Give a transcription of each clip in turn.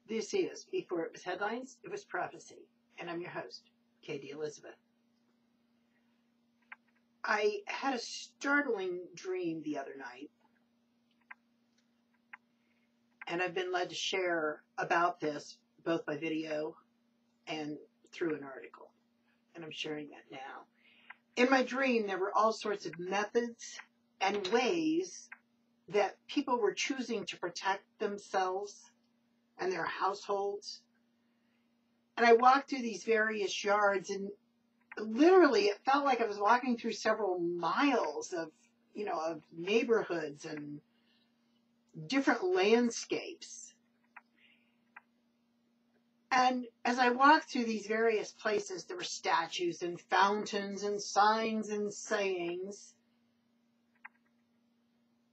This is Before It Was Headlines, It Was Prophecy, and I'm your host, Katie Elizabeth. I had a startling dream the other night, and I've been led to share about this both by video and through an article, and I'm sharing that now. In my dream, there were all sorts of methods and ways that people were choosing to protect themselves and their households. And I walked through these various yards, and literally it felt like I was walking through several miles of neighborhoods and different landscapes. And as I walked through these various places, there were statues and fountains and signs and sayings.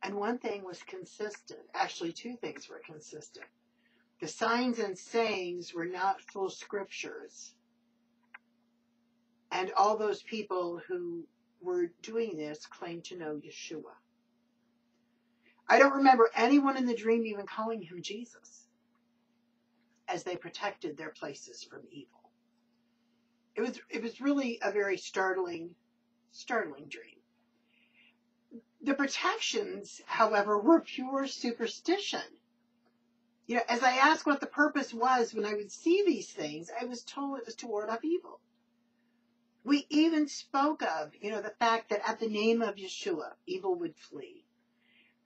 And one thing was consistent. Actually, two things were consistent. The signs and sayings were not full scriptures. And all those people who were doing this claimed to know Yeshua. I don't remember anyone in the dream even calling him Jesus, as they protected their places from evil. It was really a very startling dream. The protections, however, were pure superstition. As I asked what the purpose was when I would see these things, I was told it was to ward off evil. We even spoke of, the fact that at the name of Yeshua, evil would flee.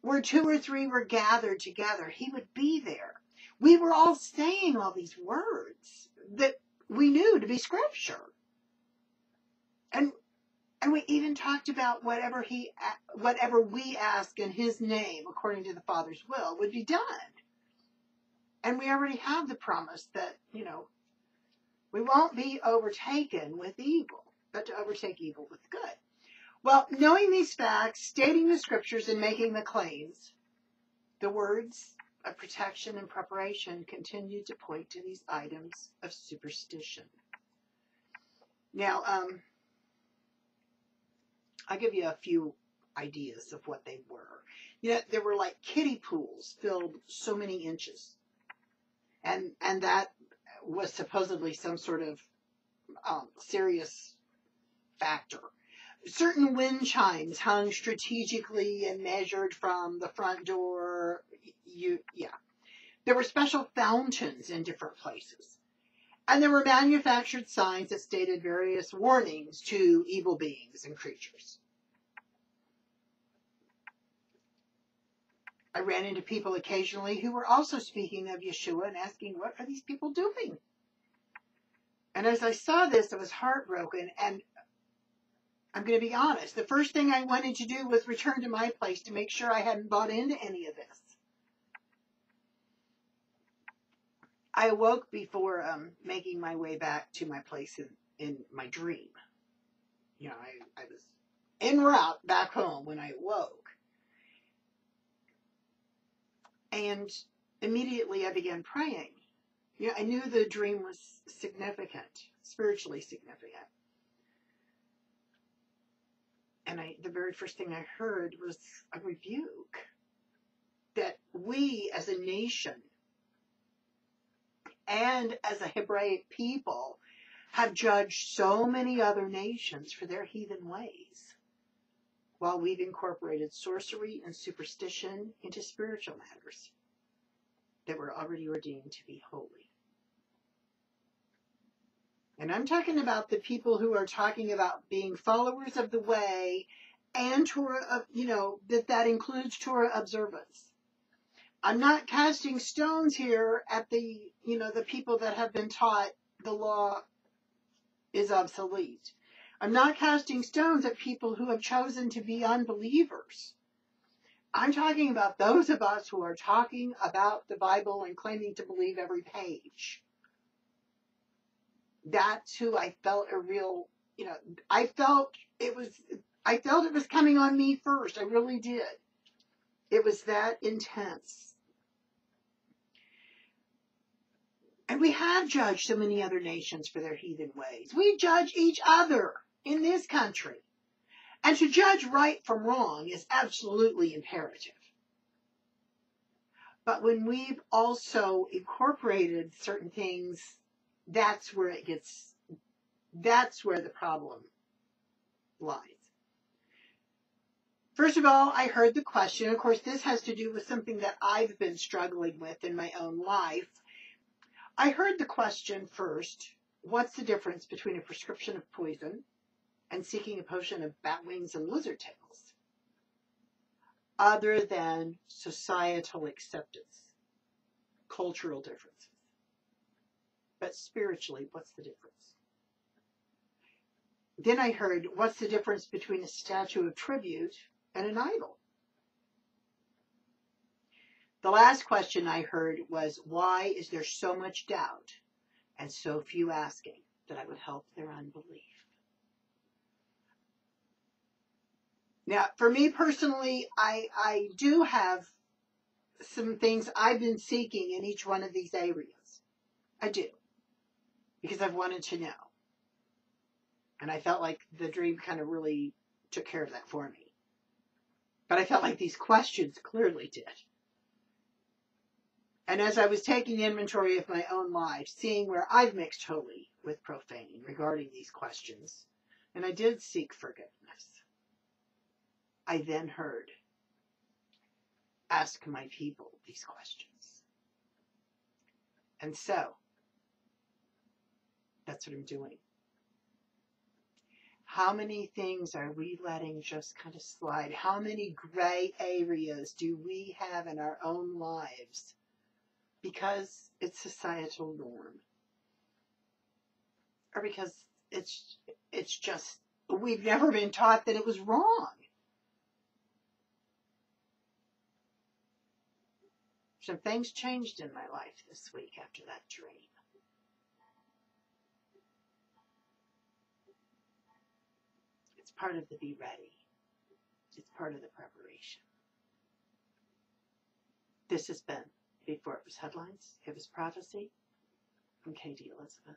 Where 2 or 3 were gathered together, he would be there. We were all saying all these words that we knew to be scripture. And we even talked about whatever we ask in his name, according to the Father's will, would be done. And we already have the promise that, we won't be overtaken with evil, but to overtake evil with good. Well, knowing these facts, stating the scriptures, and making the claims, the words of protection and preparation continue to point to these items of superstition. Now, I'll give you a few ideas of what they were. There were like kiddie pools filled so many inches. And that was supposedly some sort of serious factor. Certain wind chimes hung strategically and measured from the front door. There were special fountains in different places. And there were manufactured signs that stated various warnings to evil beings and creatures. I ran into people occasionally who were also speaking of Yeshua and asking, what are these people doing? And as I saw this, I was heartbroken. And I'm going to be honest, the first thing I wanted to do was return to my place to make sure I hadn't bought into any of this. I awoke before making my way back to my place in my dream. I was en route back home when I awoke. And immediately I began praying. I knew the dream was significant, spiritually significant. And the very first thing I heard was a rebuke that we as a nation and as a Hebraic people have judged so many other nations for their heathen ways, while we've incorporated sorcery and superstition into spiritual matters that were already ordained to be holy. And I'm talking about the people who are talking about being followers of the way and Torah, that includes Torah observance. I'm not casting stones here at the people that have been taught the law is obsolete. I'm not casting stones at people who have chosen to be unbelievers. I'm talking about those of us who are talking about the Bible and claiming to believe every page. That's who I felt I felt it was coming on me first. I really did. It was that intense. And we have judged so many other nations for their heathen ways. We judge each other in this country. And to judge right from wrong is absolutely imperative. But when we've also incorporated certain things, that's where the problem lies. First of all, I heard the question. Of course, this has to do with something that I've been struggling with in my own life. I heard the question first, what's the difference between a prescription of poison and seeking a potion of bat wings and lizard tails? Other than societal acceptance, cultural differences. But spiritually, what's the difference? Then I heard, what's the difference between a statue of tribute and an idol? The last question I heard was, why is there so much doubt and so few asking that I would help their unbelief? Now, for me personally, I do have some things I've been seeking in each one of these areas. I do. Because I've wanted to know. And I felt like the dream kind of really took care of that for me. But I felt like these questions clearly did. And as I was taking inventory of my own life, seeing where I've mixed holy with profane regarding these questions, and I did seek forgiveness, I then heard, ask my people these questions. And so, that's what I'm doing. How many things are we letting just kind of slide? How many gray areas do we have in our own lives because it's societal norm? Or because it's just, we've never been taught that it was wrong. Some things changed in my life this week after that dream. It's part of the be ready. It's part of the preparation. This has been Before It Was Headlines, It Was Prophecy. I'm Katie Elizabeth.